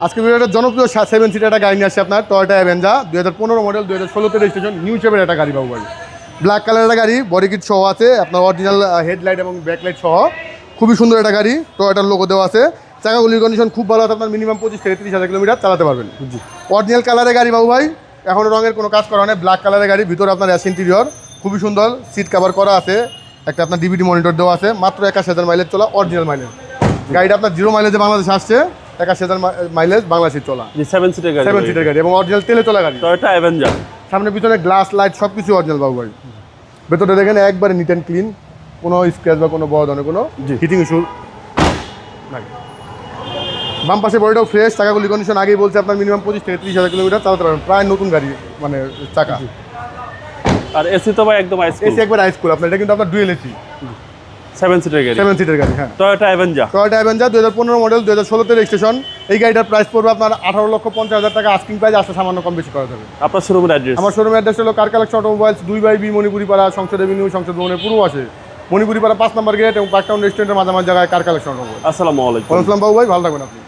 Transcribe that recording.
আজকে ভিডিওটা জনপ্রিয় 7 সিটার একটা গাড়ি নিয়ে আসছে আপনার টয়োটা অ্যাভেঞ্জার 2015 মডেল 2016 তে রেজিস্ট্রেশন নিউ শেপের একটা গাড়ি বাবু ভাই। ব্ল্যাক কালারের একটা গাড়ি, বডি কিট সহ আছে, আপনার অরিজিনাল হেডলাইট এবং ব্যাকলাইট সহ খুবই সুন্দর একটা গাড়ি। টয়োটার লোগো দেওয়া আছে, চাকাগুলির কন্ডিশন খুব ভালো আছে, আপনার মিনিমাম 25 থেকে 30,000 কিলোমিটার চালাতে পারবেন। অরিজিনাল কালারের গাড়ি বাবু ভাই, এখনও রঙের কোনো কাজ করা নেই, ব্ল্যাক কালারের গাড়ি। ভিতরে আপনার অ্যাশ ইন্টেরিয়র খুবই সুন্দর, সিট কভার করা আছে, একটা আপনার ডিভিডি মনিটর দেওয়া আছে, মাত্র 81,000 মাইলেজ চলা অরিজিনাল মাইলেজ। গাড়িটা আপনার 0 মাইলেজে বাংলাদেশে আসছে, 81,000 মাইলেজ বাংলাদেশে চলা 7 সিটের গাড়ি 7 সিটের গাড়ি এবং অরিজিনাল তেলে চলা গাড়ি। টয়োটা অ্যাভেঞ্জার, সামনে পিছনে গ্লাস লাইট সব কিছু অরিজিনাল বাবু ভাই। ভেতরে দেখেন একবারে নিট অ্যান্ড ক্লিন, কোনো স্ক্র্যাচ বা কোনো বড় ধরনের কোনো হিটিং ইস্যু নাই। বাম পাশে বডিটাও ফ্রেশ, চাকাগুলি কন্ডিশন আগেই বলছে আপনার মিনিমাম 25 থেকে 30,000 কিলোমিটার চালাতে পারবেন, প্রায় নতুন গাড়ি মানে চাকা। আর এসি তো ভাই একদম আইস এসি একবার আইস কুল আপনার, এটা কিন্তু আপনার ডুয়েল এসি 7 সিটের গাড়ি 7 সিটের গাড়ি। হ্যাঁ, Toyota Avenger, Toyota Avenger 2015 model 2016 তে রেজিস্ট্রেশন। এই গাড়িটার প্রাইস পড়বে আপনার 18,50,000 টাকা আস্কিং প্রাইস, আসলে সামান্য কম বেশি করা যাবে। আপনার শোরুমের অ্যাড্রেস? আমার শোরুমের অ্যাড্রেস হলো car collection automobiles, 2/B Manipuri পাড়া, সংসদ এভিনিউ, সংসদ ভবনের পূর্ব আছে, মণিপুরি পাড়া 5 নম্বর গেট এবং পার্কটাউন রেস্টুরেন্টের মাঝামাঝি জায়গায় কার কালেকশন অটোমোবাইল। আসসালামু আলাইকুম। ওয়ালাইকুম আসসালাম বাবু ভাই, ভালো থাকবেন আপনি।